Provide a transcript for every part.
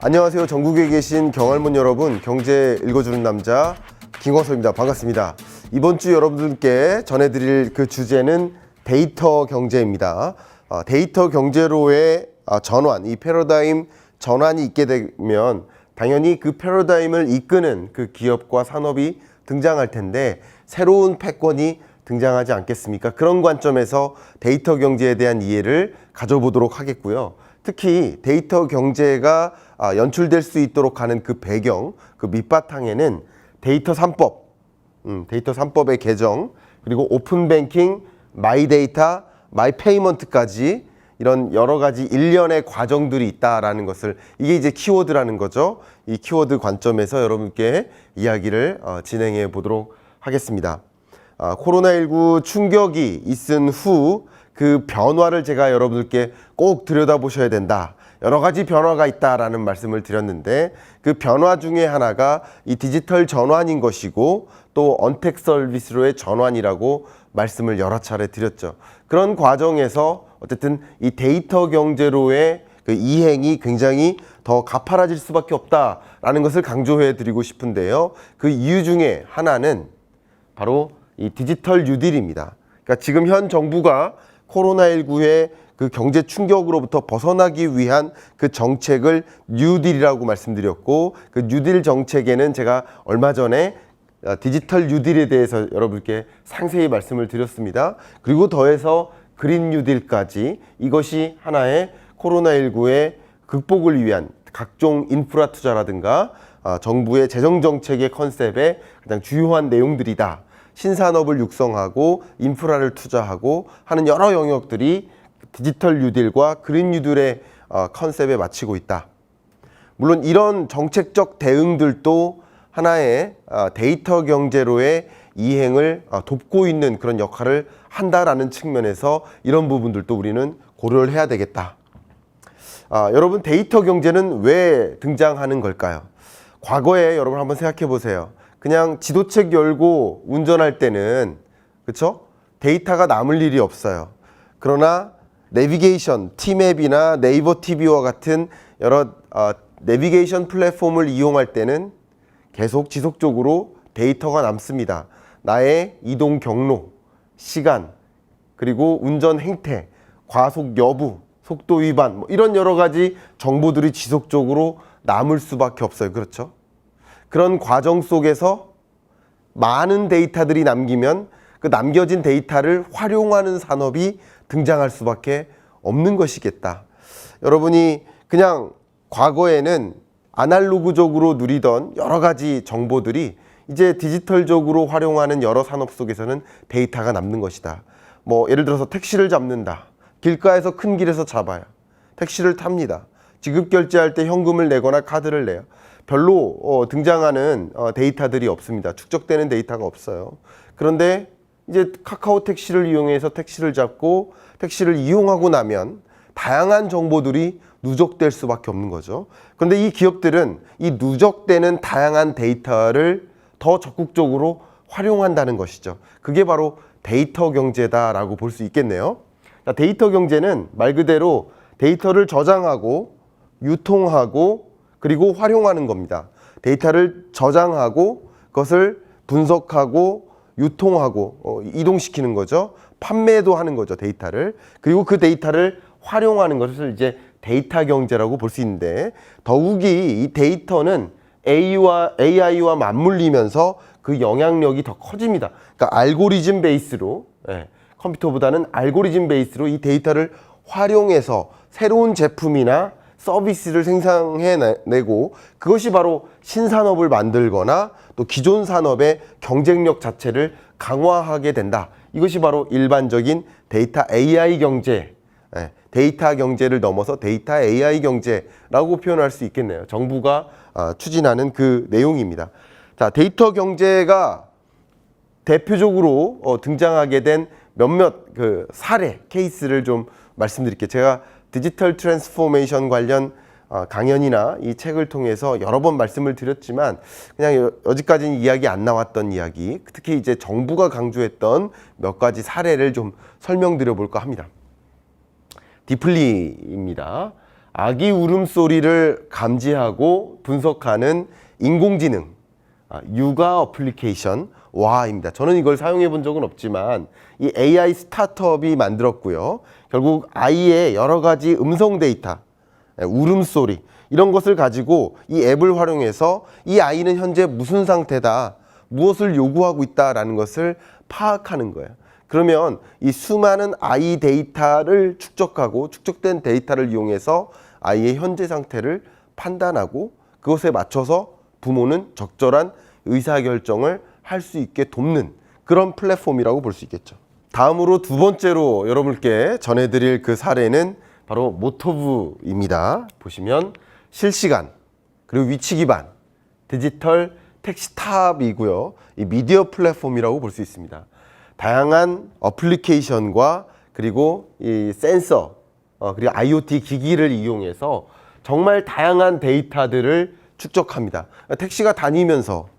안녕하세요. 전국에 계신 경할문 여러분, 경제 읽어주는 남자 김광석입니다. 반갑습니다. 이번 주 여러분들께 전해드릴 그 주제는 데이터 경제입니다. 데이터 경제로의 전환, 이 패러다임 전환이 있게 되면 당연히 그 패러다임을 이끄는 그 기업과 산업이 등장할 텐데 새로운 패권이 등장하지 않겠습니까? 그런 관점에서 데이터 경제에 대한 이해를 가져보도록 하겠고요. 특히 데이터 경제가 연출될 수 있도록 하는 그 배경, 그 밑바탕에는 데이터 3법, 데이터 3법의 개정, 그리고 오픈 뱅킹, 마이 데이터, 마이 페이먼트까지 이런 여러 가지 일련의 과정들이 있다라는 것을, 이게 이제 키워드라는 거죠. 이 키워드 관점에서 여러분께 이야기를 진행해 보도록 하겠습니다. 코로나19 충격이 있은 후 그 변화를 제가 여러분들께 꼭 들여다보셔야 된다. 여러 가지 변화가 있다라는 말씀을 드렸는데 그 변화 중에 하나가 이 디지털 전환인 것이고 또 언택 서비스로의 전환이라고 말씀을 여러 차례 드렸죠. 그런 과정에서 어쨌든 이 데이터 경제로의 그 이행이 굉장히 더 가파라질 수밖에 없다라는 것을 강조해 드리고 싶은데요. 그 이유 중에 하나는 바로 이 디지털 뉴딜입니다. 그러니까 지금 현 정부가 코로나19의 그 경제 충격으로부터 벗어나기 위한 그 정책을 뉴딜이라고 말씀드렸고, 그 뉴딜 정책에는 제가 얼마 전에 디지털 뉴딜에 대해서 여러분께 상세히 말씀을 드렸습니다. 그리고 더해서 그린 뉴딜까지, 이것이 하나의 코로나19의 극복을 위한 각종 인프라 투자라든가 정부의 재정 정책의 컨셉의 가장 주요한 내용들이다. 신산업을 육성하고 인프라를 투자하고 하는 여러 영역들이 디지털 뉴딜과 그린 뉴딜의 컨셉에 맞추고 있다. 물론 이런 정책적 대응들도 하나의 데이터 경제로의 이행을 돕고 있는 그런 역할을 한다라는 측면에서 이런 부분들도 우리는 고려를 해야 되겠다. 여러분, 데이터 경제는 왜 등장하는 걸까요? 과거에 여러분 한번 생각해 보세요. 그냥 지도책 열고 운전할 때는, 그렇죠? 데이터가 남을 일이 없어요. 그러나 내비게이션, 티맵이나 네이버 TV와 같은 여러 내비게이션 플랫폼을 이용할 때는 계속 지속적으로 데이터가 남습니다. 나의 이동 경로, 시간, 그리고 운전 행태, 과속 여부, 속도 위반, 뭐 이런 여러 가지 정보들이 지속적으로 남을 수밖에 없어요. 그렇죠? 그런 과정 속에서 많은 데이터들이 남기면 그 남겨진 데이터를 활용하는 산업이 등장할 수밖에 없는 것이겠다. 여러분이 그냥 과거에는 아날로그적으로 누리던 여러 가지 정보들이 이제 디지털적으로 활용하는 여러 산업 속에서는 데이터가 남는 것이다. 뭐 예를 들어서 택시를 잡는다. 길가에서 큰 길에서 잡아요. 택시를 탑니다. 지급 결제할 때 현금을 내거나 카드를 내요. 별로 등장하는 데이터들이 없습니다. 축적되는 데이터가 없어요. 그런데 이제 카카오 택시를 이용해서 택시를 잡고 택시를 이용하고 나면 다양한 정보들이 누적될 수밖에 없는 거죠. 그런데 이 기업들은 이 누적되는 다양한 데이터를 더 적극적으로 활용한다는 것이죠. 그게 바로 데이터 경제다라고 볼 수 있겠네요. 데이터 경제는 말 그대로 데이터를 저장하고 유통하고 그리고 활용하는 겁니다. 데이터를 저장하고 그것을 분석하고 유통하고 이동시키는 거죠. 판매도 하는 거죠, 데이터를. 그리고 그 데이터를 활용하는 것을 이제 데이터 경제라고 볼 수 있는데, 더욱이 이 데이터는 AI와 맞물리면서 그 영향력이 더 커집니다. 그러니까 알고리즘 베이스로, 컴퓨터보다는 알고리즘 베이스로 이 데이터를 활용해서 새로운 제품이나 서비스를 생산해내고, 그것이 바로 신산업을 만들거나 또 기존 산업의 경쟁력 자체를 강화하게 된다. 이것이 바로 일반적인 데이터 AI 경제, 데이터 경제를 넘어서 데이터 AI 경제라고 표현할 수 있겠네요. 정부가 추진하는 그 내용입니다. 자, 데이터 경제가 대표적으로 등장하게 된 몇몇 그 사례, 케이스를 좀 말씀드릴게요. 제가 디지털 트랜스포메이션 관련 강연이나 이 책을 통해서 여러 번 말씀을 드렸지만 그냥 여지까지는 이야기 안 나왔던 이야기, 특히 이제 정부가 강조했던 몇 가지 사례를 좀 설명드려 볼까 합니다. 디플리입니다. 아기 울음소리를 감지하고 분석하는 인공지능, 육아 어플리케이션 와입니다. 저는 이걸 사용해 본 적은 없지만 이 AI 스타트업이 만들었고요. 결국 아이의 여러 가지 음성 데이터, 울음소리 이런 것을 가지고 이 앱을 활용해서 이 아이는 현재 무슨 상태다, 무엇을 요구하고 있다라는 것을 파악하는 거예요. 그러면 이 수많은 아이 데이터를 축적하고 축적된 데이터를 이용해서 아이의 현재 상태를 판단하고 그것에 맞춰서 부모는 적절한 의사결정을 할 수 있게 돕는 그런 플랫폼이라고 볼 수 있겠죠. 다음으로 두 번째로 여러분께 전해드릴 그 사례는 바로 모토브입니다. 보시면 실시간 그리고 위치 기반 디지털 택시 탑이고요. 이 미디어 플랫폼이라고 볼 수 있습니다. 다양한 어플리케이션과 그리고 이 센서 그리고 IoT 기기를 이용해서 정말 다양한 데이터들을 축적합니다. 택시가 다니면서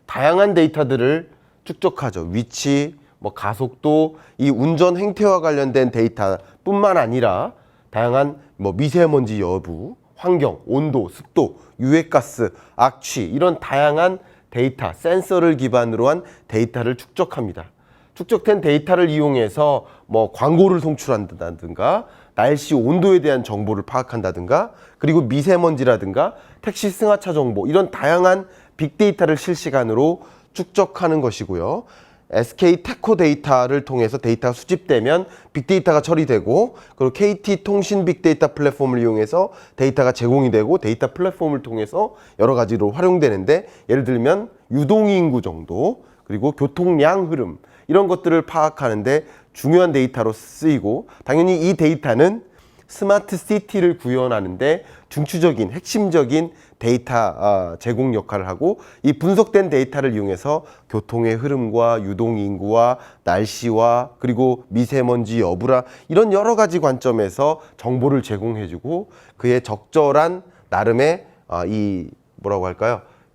다양한 데이터들을 축적하죠. 위치, 가속도, 이 운전 행태와 관련된 데이터뿐만 아니라 다양한 미세먼지 여부, 환경, 온도, 습도, 유해가스, 악취 이런 다양한 데이터, 센서를 기반으로 한 데이터를 축적합니다. 축적된 데이터를 이용해서 광고를 송출한다든가 날씨 온도에 대한 정보를 파악한다든가 그리고 미세먼지라든가 택시 승하차 정보 이런 다양한 빅데이터를 실시간으로 축적하는 것이고요. SK테코 데이터를 통해서 데이터가 수집되면 빅데이터가 처리되고 그리고 KT통신 빅데이터 플랫폼을 이용해서 데이터가 제공이 되고 데이터 플랫폼을 통해서 여러 가지로 활용되는데 예를 들면 유동인구 정도 그리고 교통량 흐름 이런 것들을 파악하는데 중요한 데이터로 쓰이고 당연히 이 데이터는 스마트 시티를 구현하는데 중추적인 핵심적인 데이터 제공 역할을 하고 이 분석된 데이터를 이용해서 교통의 흐름과 유동인구와 날씨와 그리고 미세먼지 여부라 이런 여러 가지 관점에서 정보를 제공해주고 그에 적절한 나름의 이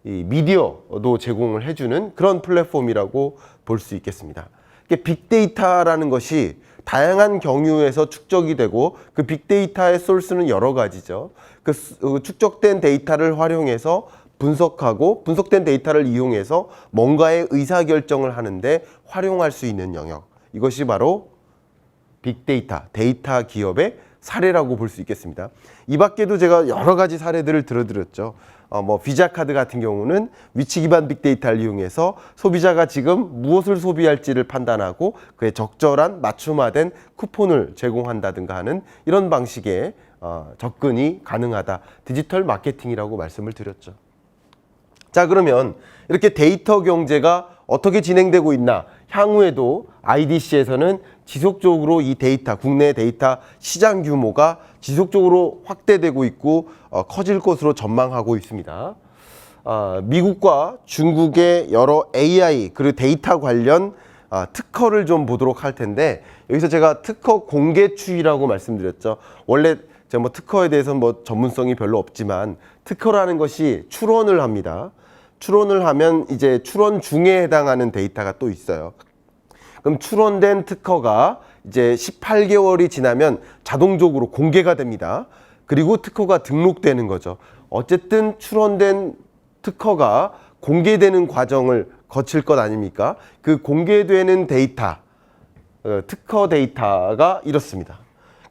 미디어도 제공을 해주는 그런 플랫폼이라고 볼 수 있겠습니다. 빅데이터라는 것이 다양한 경유에서 축적이 되고 그 빅데이터의 소스는 여러 가지죠. 그 축적된 데이터를 활용해서 분석하고 분석된 데이터를 이용해서 뭔가의 의사결정을 하는데 활용할 수 있는 영역. 이것이 바로 빅데이터, 데이터 기업의 사례라고 볼 수 있겠습니다. 이 밖에도 제가 여러 가지 사례들을 들어드렸죠. 비자 카드 같은 경우는 위치 기반 빅데이터를 이용해서 소비자가 지금 무엇을 소비할지를 판단하고 그에 적절한 맞춤화된 쿠폰을 제공한다든가 하는 이런 방식의 접근이 가능하다. 디지털 마케팅이라고 말씀을 드렸죠. 자, 그러면 이렇게 데이터 경제가 어떻게 진행되고 있나? 향후에도 IDC에서는 지속적으로 이 데이터, 국내 데이터 시장 규모가 지속적으로 확대되고 있고 커질 것으로 전망하고 있습니다. 미국과 중국의 여러 AI 그리고 데이터 관련 특허를 좀 보도록 할 텐데 여기서 제가 특허 공개 추이라고 말씀드렸죠. 원래 제가 특허에 대해서 전문성이 별로 없지만 특허라는 것이 출원을 합니다. 출원을 하면 이제 출원 중에 해당하는 데이터가 또 있어요. 그럼 출원된 특허가 이제 18개월이 지나면 자동적으로 공개가 됩니다. 그리고 특허가 등록되는 거죠. 어쨌든 출원된 특허가 공개되는 과정을 거칠 것 아닙니까? 그 공개되는 데이터, 특허 데이터가 이렇습니다.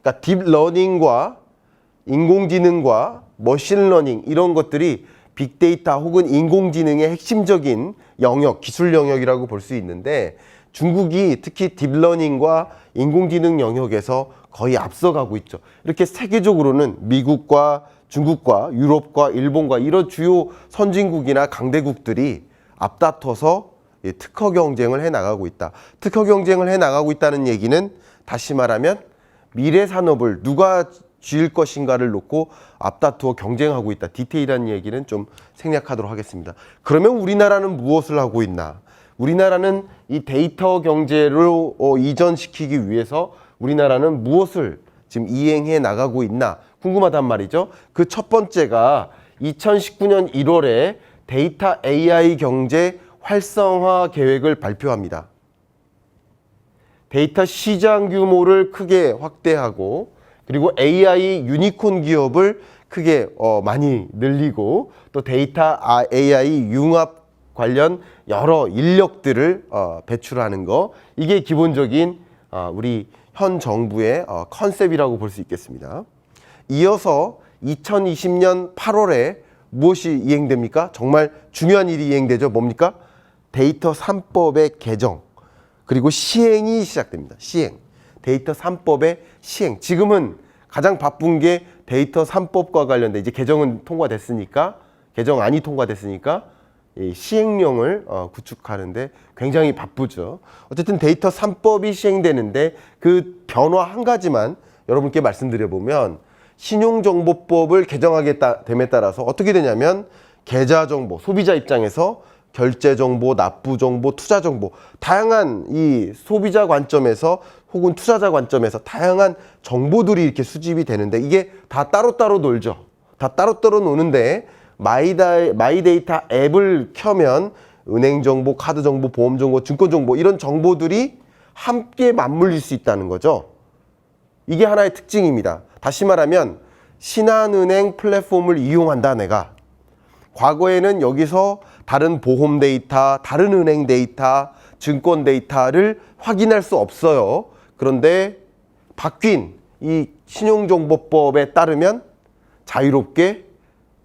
그러니까 딥러닝과 인공지능과 머신러닝 이런 것들이 빅데이터 혹은 인공지능의 핵심적인 영역, 기술 영역이라고 볼 수 있는데 중국이 특히 딥러닝과 인공지능 영역에서 거의 앞서가고 있죠. 이렇게 세계적으로는 미국과 중국과 유럽과 일본과 이런 주요 선진국이나 강대국들이 앞다퉈서 특허 경쟁을 해나가고 있다. 특허 경쟁을 해나가고 있다는 얘기는 다시 말하면 미래 산업을 누가 쥐을 것인가를 놓고 앞다투어 경쟁하고 있다. 디테일한 얘기는 좀 생략하도록 하겠습니다. 그러면 우리나라는 무엇을 하고 있나? 우리나라는 이 데이터 경제로 이전시키기 위해서 우리나라는 무엇을 지금 이행해 나가고 있나 궁금하단 말이죠. 그 첫 번째가 2019년 1월에 데이터 AI 경제 활성화 계획을 발표합니다. 데이터 시장 규모를 크게 확대하고 그리고 AI 유니콘 기업을 크게 많이 늘리고 또 데이터 AI 융합 관련 여러 인력들을 배출하는 거, 이게 기본적인 우리 현 정부의 컨셉이라고 볼 수 있겠습니다. 이어서 2020년 8월에 무엇이 이행됩니까? 정말 중요한 일이 이행되죠. 뭡니까? 데이터 3법의 개정 그리고 시행이 시작됩니다. 시행. 데이터 3법의 시행. 지금은 가장 바쁜 게 데이터 3법과 관련된, 이제 개정은 통과됐으니까, 개정안이 통과됐으니까 이 시행령을 구축하는데 굉장히 바쁘죠. 어쨌든 데이터 3법이 시행되는데 그 변화 한 가지만 여러분께 말씀드려보면, 신용정보법을 개정하게 됨에 따라서 어떻게 되냐면 계좌정보, 소비자 입장에서 결제정보, 납부정보, 투자정보, 다양한 이 소비자 관점에서 혹은 투자자 관점에서 다양한 정보들이 이렇게 수집이 되는데, 이게 다 따로따로 놀죠. 다 따로따로 노는데 마이데이터 앱을 켜면 은행정보, 카드정보, 보험정보, 증권정보, 이런 정보들이 함께 맞물릴 수 있다는 거죠. 이게 하나의 특징입니다. 다시 말하면 신한은행 플랫폼을 이용한다 내가. 과거에는 여기서 다른 보험 데이터, 다른 은행 데이터, 증권 데이터를 확인할 수 없어요. 그런데 바뀐 이 신용정보법에 따르면 자유롭게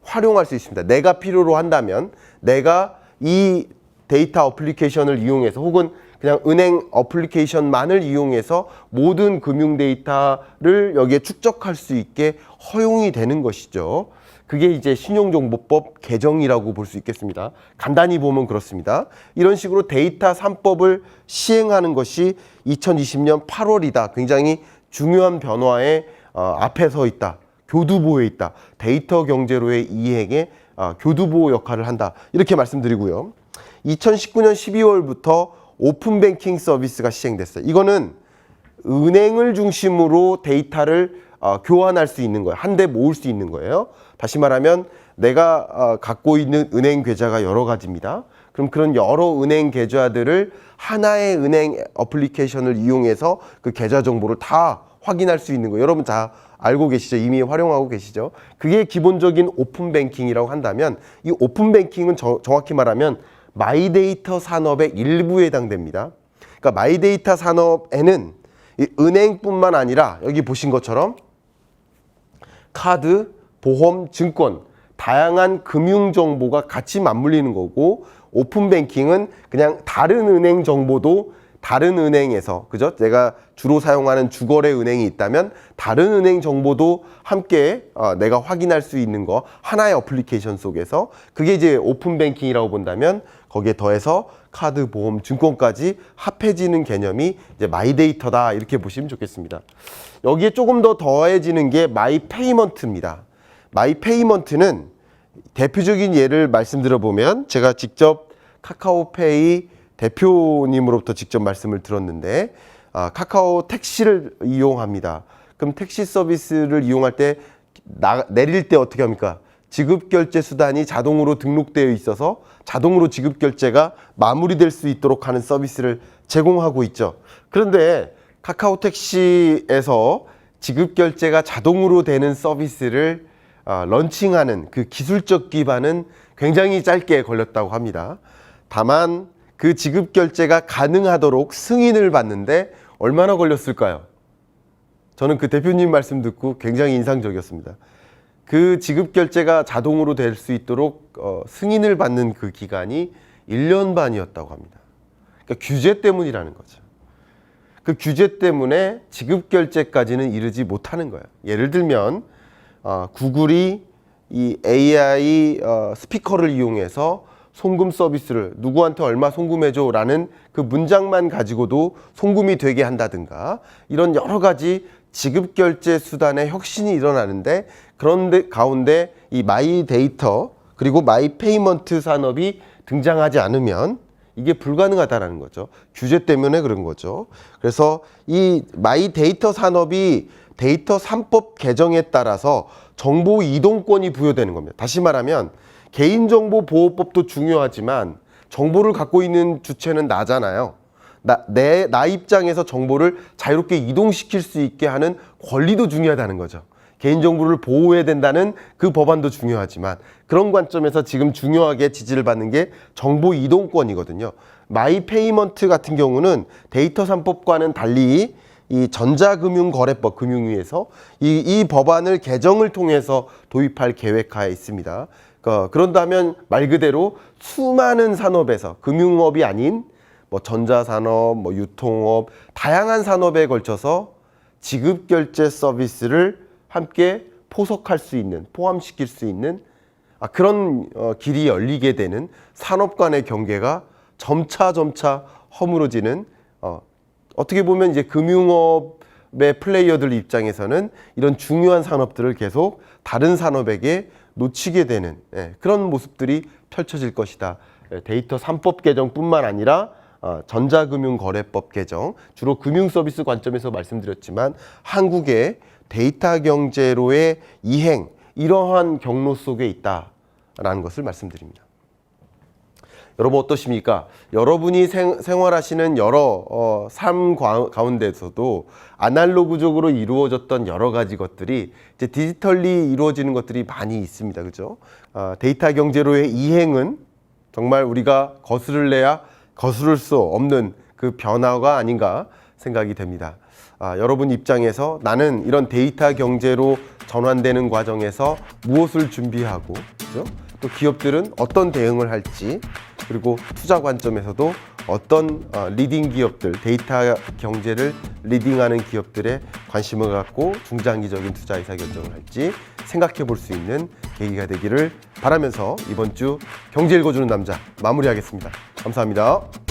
활용할 수 있습니다. 내가 필요로 한다면 내가 이 데이터 어플리케이션을 이용해서, 혹은 그냥 은행 어플리케이션만을 이용해서 모든 금융 데이터를 여기에 축적할 수 있게 허용이 되는 것이죠. 그게 이제 신용정보법 개정이라고 볼 수 있겠습니다. 간단히 보면 그렇습니다. 이런 식으로 데이터 3법을 시행하는 것이 2020년 8월이다. 굉장히 중요한 변화의 앞에 서 있다. 교두보에 있다. 데이터 경제로의 이행에 교두보 역할을 한다. 이렇게 말씀드리고요. 2019년 12월부터 오픈뱅킹 서비스가 시행됐어요. 이거는 은행을 중심으로 데이터를 교환할 수 있는 거예요. 한데 모을 수 있는 거예요. 다시 말하면 내가 갖고 있는 은행 계좌가 여러 가지입니다. 그럼 그런 여러 은행 계좌들을 하나의 은행 어플리케이션을 이용해서 그 계좌 정보를 다 확인할 수 있는 거예요. 여러분 다 알고 계시죠? 이미 활용하고 계시죠? 그게 기본적인 오픈뱅킹이라고 한다면, 이 오픈뱅킹은 정확히 말하면 마이데이터 산업의 일부에 해당됩니다. 그러니까 마이데이터 산업에는 이 은행뿐만 아니라 여기 보신 것처럼 카드, 보험, 증권, 다양한 금융 정보가 같이 맞물리는 거고, 오픈뱅킹은 그냥 다른 은행 정보도 다른 은행에서, 그죠? 내가 주로 사용하는 주거래 은행이 있다면 다른 은행 정보도 함께 내가 확인할 수 있는 거, 하나의 어플리케이션 속에서, 그게 이제 오픈뱅킹이라고 본다면 거기에 더해서 카드, 보험, 증권까지 합해지는 개념이 이제 마이데이터다, 이렇게 보시면 좋겠습니다. 여기에 조금 더 더해지는 게 마이페이먼트입니다. 마이페이먼트는 대표적인 예를 말씀드려보면, 제가 직접 카카오페이 대표님으로부터 직접 말씀을 들었는데, 카카오 택시를 이용합니다. 그럼 택시 서비스를 이용할 때 내릴 때 어떻게 합니까? 지급결제 수단이 자동으로 등록되어 있어서 자동으로 지급결제가 마무리될 수 있도록 하는 서비스를 제공하고 있죠. 그런데 카카오 택시에서 지급결제가 자동으로 되는 서비스를 런칭하는 그 기술적 기반은 굉장히 짧게 걸렸다고 합니다. 다만 그 지급결제가 가능하도록 승인을 받는데 얼마나 걸렸을까요? 저는 그 대표님 말씀 듣고 굉장히 인상적이었습니다. 그 지급결제가 자동으로 될 수 있도록 승인을 받는 그 기간이 1년 반이었다고 합니다. 그러니까 규제 때문이라는 거죠. 그 규제 때문에 지급결제까지는 이르지 못하는 거예요. 예를 들면 구글이 이 AI 스피커를 이용해서 송금 서비스를, 누구한테 얼마 송금해줘 라는 그 문장만 가지고도 송금이 되게 한다든가, 이런 여러 가지 지급결제 수단의 혁신이 일어나는데, 그런데 가운데 이 마이데이터 그리고 마이페이먼트 산업이 등장하지 않으면 이게 불가능하다라는 거죠. 규제 때문에 그런 거죠. 그래서 이 마이데이터 산업이 데이터 3법 개정에 따라서 정보 이동권이 부여되는 겁니다. 다시 말하면 개인정보보호법도 중요하지만 정보를 갖고 있는 주체는 나잖아요. 나 입장에서 정보를 자유롭게 이동시킬 수 있게 하는 권리도 중요하다는 거죠. 개인정보를 보호해야 된다는 그 법안도 중요하지만 그런 관점에서 지금 중요하게 지지를 받는 게 정보 이동권이거든요. 마이페이먼트 같은 경우는 데이터 3법과는 달리 이 전자금융거래법 금융위에서 이 법안을 개정을 통해서 도입할 계획하에 있습니다. 그런다면 말 그대로 수많은 산업에서 금융업이 아닌 뭐 전자산업, 뭐 유통업, 다양한 산업에 걸쳐서 지급결제 서비스를 함께 포석할 수 있는, 포함시킬 수 있는 그런 길이 열리게 되는 산업 간의 경계가 점차 허물어지는 어떻게 보면 이제 금융업의 플레이어들 입장에서는 이런 중요한 산업들을 계속 다른 산업에게 놓치게 되는 그런 모습들이 펼쳐질 것이다. 데이터 3법 개정뿐만 아니라 전자금융거래법 개정, 주로 금융서비스 관점에서 말씀드렸지만 한국의 데이터 경제로의 이행, 이러한 경로 속에 있다라는 것을 말씀드립니다. 여러분 어떠십니까? 여러분이 생활하시는 여러 삶 가운데서도 아날로그적으로 이루어졌던 여러 가지 것들이 이제 디지털리 이루어지는 것들이 많이 있습니다. 그죠? 데이터 경제로의 이행은 정말 우리가 거스를래야 거스를 수 없는 그 변화가 아닌가 생각이 됩니다. 여러분 입장에서 나는 이런 데이터 경제로 전환되는 과정에서 무엇을 준비하고, 그죠? 또 기업들은 어떤 대응을 할지, 그리고 투자 관점에서도 어떤 리딩 기업들, 데이터 경제를 리딩하는 기업들에 관심을 갖고 중장기적인 투자 의사결정을 할지 생각해 볼 수 있는 계기가 되기를 바라면서 이번 주 경제 읽어주는 남자 마무리하겠습니다. 감사합니다.